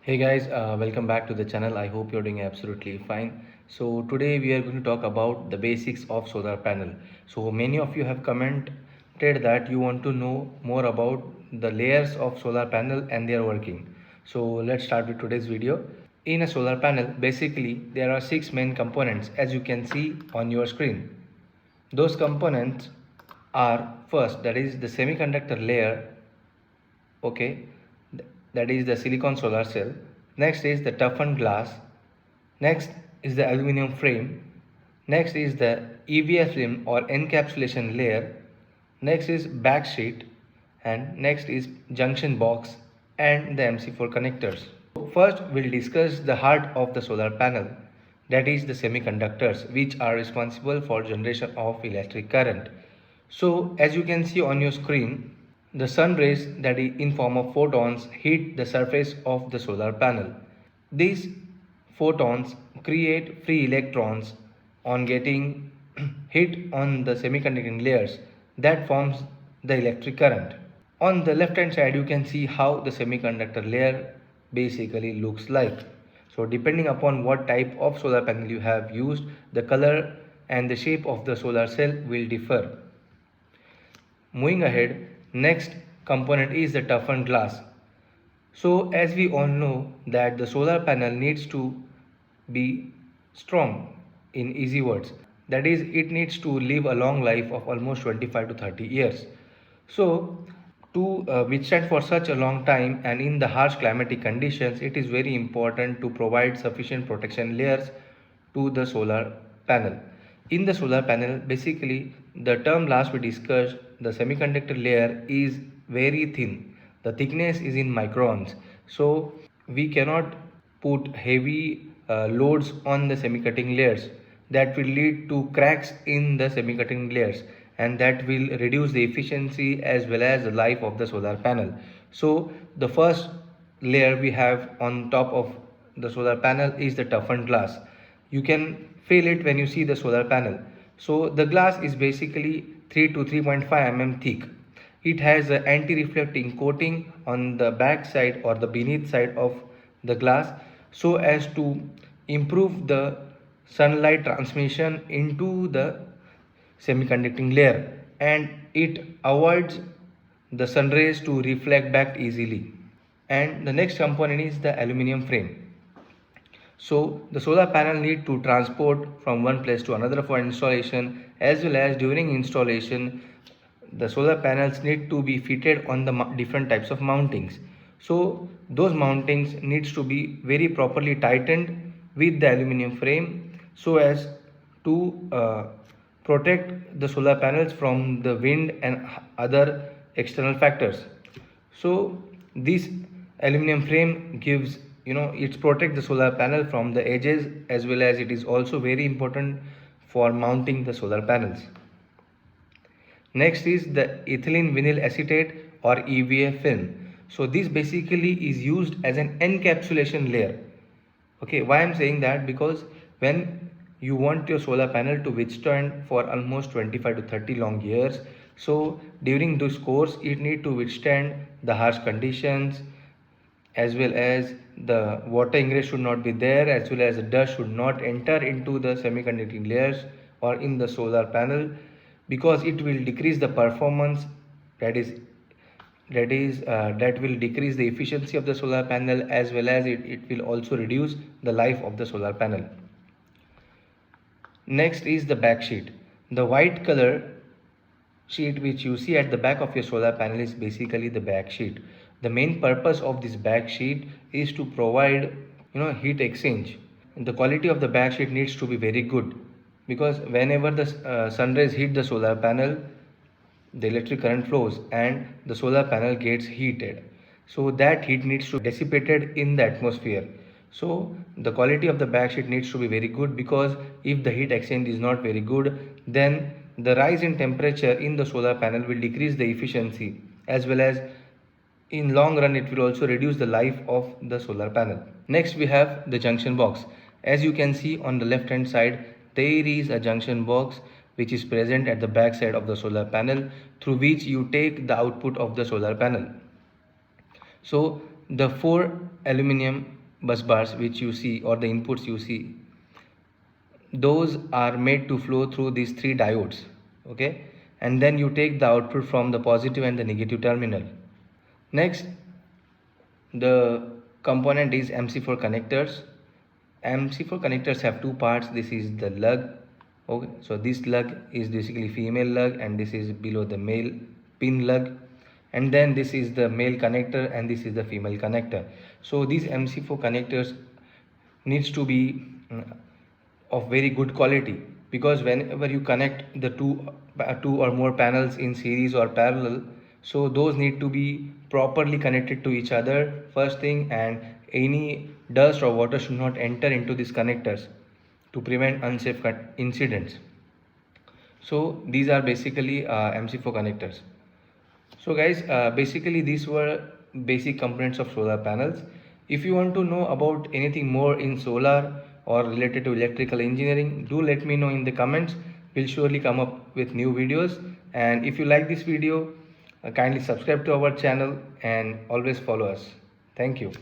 Hey guys, welcome back to the channel. I hope you're doing absolutely fine. So today we are going to talk about the basics of solar panel. So many of you have commented that you want to know more about the layers of solar panel and their working. So let's start with today's video. In a solar panel, basically there are 6 main components as you can see on your screen. Those components are first, that is the semiconductor layer, okay, that is the silicon solar cell. Next is the toughened glass. Next is the aluminum frame. Next is the EVA film or encapsulation layer. Next is backsheet, and next is junction box and the MC4 connectors. First we'll discuss the heart of the solar panel, that is the semiconductors, which are responsible for generation of electric current. So as you can see on your screen, the sun rays that is in form of photons hit the surface of the solar panel. These photons create free electrons on getting hit on the semiconducting layers that forms the electric current. On the left hand side you can see how the semiconductor layer basically looks like. So depending upon what type of solar panel you have used, the color and the shape of the solar cell will differ. Moving ahead, next component is the toughened glass. So as we all know that the solar panel needs to be strong, in easy words. That is, it needs to live a long life of almost 25 to 30 years. So to withstand for such a long time and in the harsh climatic conditions, it is very important to provide sufficient protection layers to the solar panel. In the solar panel, basically the term last we discussed, the semiconductor layer is very thin. The thickness is in microns. So we cannot put heavy loads on the semiconducting layers. That will lead to cracks in the semiconducting layers, and that will reduce the efficiency as well as the life of the solar panel. So the first layer we have on top of the solar panel is the toughened glass. You can feel it when you see the solar panel. So the glass is basically 3 to 3.5 mm thick. It has an anti-reflecting coating on the back side or the beneath side of the glass so as to improve the sunlight transmission into the semiconducting layer, and it avoids the sun rays to reflect back easily. And the next component is the aluminum frame. So the solar panel need to transport from one place to another for installation, as well as during installation the solar panels need to be fitted on the different types of mountings. So those mountings needs to be very properly tightened with the aluminum frame so as to protect the solar panels from the wind and other external factors. So this aluminum frame gives, it protect the solar panel from the edges, as well as it is also very important for mounting the solar panels. Next is the ethylene vinyl acetate or EVA film. So this basically is used as an encapsulation layer. Okay, why I'm saying that? Because when you want your solar panel to withstand for almost 25 to 30 long years, so during this course it need to withstand the harsh conditions, as well as the water ingress should not be there, as well as the dust should not enter into the semiconducting layers or in the solar panel, because it will decrease the performance, that will decrease the efficiency of the solar panel, as well as it will also reduce the life of the solar panel. Next is the back sheet. The white color sheet which you see at the back of your solar panel is basically the back sheet. The main purpose of this back sheet is to provide heat exchange. And the quality of the back sheet needs to be very good, because whenever the sun rays hit the solar panel, the electric current flows and the solar panel gets heated. So that heat needs to be dissipated in the atmosphere. So the quality of the backsheet needs to be very good, because if the heat exchange is not very good, then the rise in temperature in the solar panel will decrease the efficiency, as well as in long run it will also reduce the life of the solar panel. Next we have the junction box. As you can see on the left hand side, there is a junction box which is present at the back side of the solar panel, through which you take the output of the solar panel. So the 4 aluminum bus bars which you see, or the inputs you see, those are made to flow through these 3 diodes, okay, and then you take the output from the positive and the negative terminal. Next, the component is MC4 connectors. MC4 connectors have 2 parts. This is the lug, okay, so this lug is basically female lug, and this is below the male pin lug, and then this is the male connector and this is the female connector. So these MC4 connectors needs to be of very good quality, because whenever you connect the two or more panels in series or parallel, so those need to be properly connected to each other first thing, and any dust or water should not enter into these connectors to prevent unsafe incidents. So these are basically MC4 connectors. So guys, basically these were basic components of solar panels. If you want to know about anything more in solar or related to electrical engineering, do let me know in the comments. We'll surely come up with new videos. And if you like this video, kindly subscribe to our channel and always follow us. Thank you.